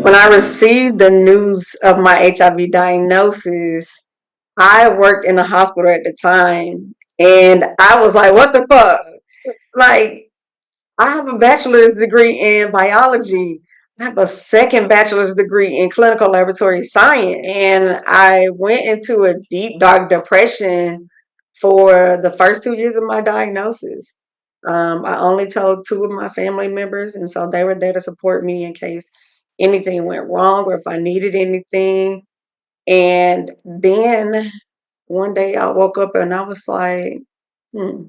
When I received the news of my HIV diagnosis, I worked in the hospital at the time, and I was like, what the fuck? Like, I have a bachelor's degree in biology. I have a second bachelor's degree in clinical laboratory science. And I went into a deep, dark depression for the first 2 years of my diagnosis. I only told two of my family members, and so they were there to support me in case anything went wrong or if I needed anything. And then one day I woke up and I was like, hmm,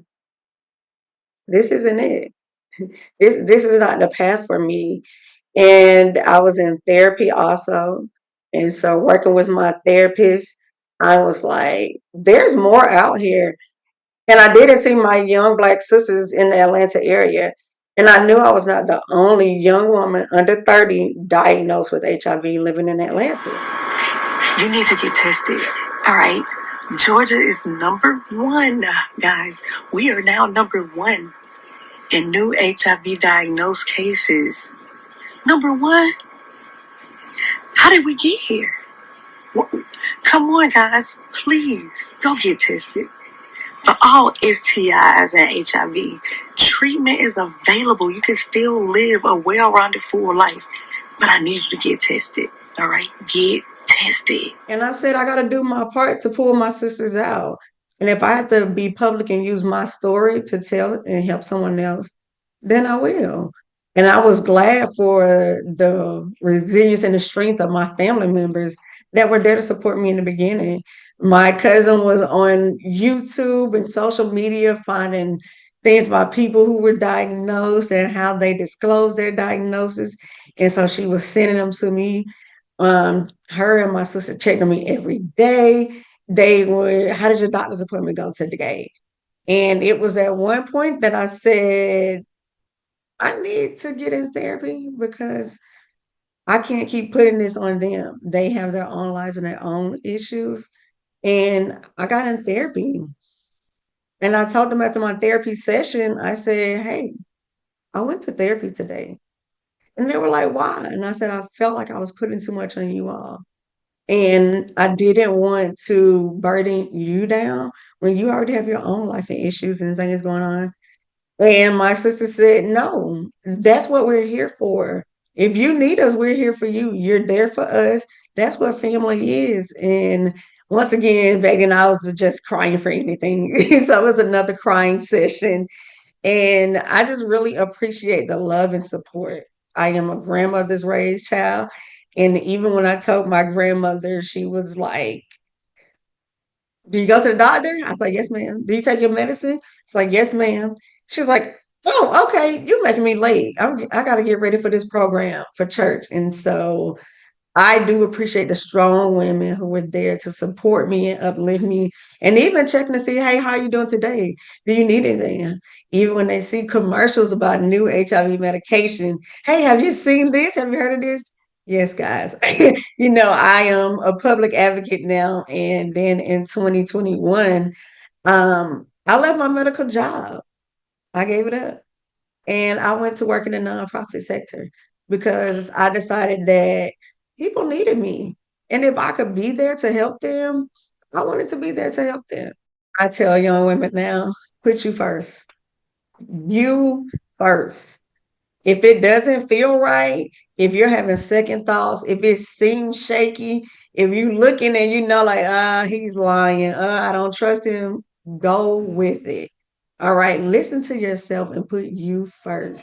this isn't it. This is not the path for me. And I was in therapy also. And so working with my therapist, I was like, there's more out here. And I didn't see my young black sisters in the Atlanta area. And I knew I was not the only young woman under 30 diagnosed with HIV living in Atlanta. You need to get tested. All right. Georgia is number one, guys. We are now number one in new HIV diagnosed cases. Number one. How did we get here? Come on, guys. Please go get tested. For all STIs and HIV, treatment is available. You can still live a well-rounded full life. But I need you to get tested. All right? Get tested. And I said, I got to do my part to pull my sisters out. And if I have to be public and use my story to tell and help someone else, then I will. And I was glad for the resilience and the strength of my family members that were there to support me in the beginning. My cousin was on YouTube and social media finding things about people who were diagnosed and how they disclosed their diagnosis. And so she was sending them to me. Her and my sister checked on me every day. They would, how did your doctor's appointment go today? And it was at one point that I said, I need to get in therapy because I can't keep putting this on them. They have their own lives and their own issues. And I got in therapy. And I told them after my therapy session, I said, hey, I went to therapy today. And they were like, why? And I said, I felt like I was putting too much on you all. And I didn't want to burden you down when you already have your own life and issues and things going on. And my sister said, no, that's what we're here for. If you need us, we're here for you. You're there for us. That's what family is. And once again, back then I was just crying for anything. So it was another crying session. And I just really appreciate the love and support. I am a grandmother's raised child. And even when I told my grandmother, she was like, do you go to the doctor? I was like, yes, ma'am. Do you take your medicine? It's like, yes, ma'am. She was like, oh, okay, you're making me late. I got to get ready for this program for church. And so I do appreciate the strong women who were there to support me and uplift me and even checking to see, hey, how are you doing today? Do you need anything? Even when they see commercials about new HIV medication, hey, have you seen this? Have you heard of this? Yes, guys. I am a public advocate now. And then in 2021, I left my medical job. I gave it up. And I went to work in the nonprofit sector because I decided that people needed me. And if I could be there to help them, I wanted to be there to help them. I tell young women now, put you first. You first. If it doesn't feel right, if you're having second thoughts, if it seems shaky, if you're looking and like, he's lying, I don't trust him, go with it. All right, listen to yourself and put you first.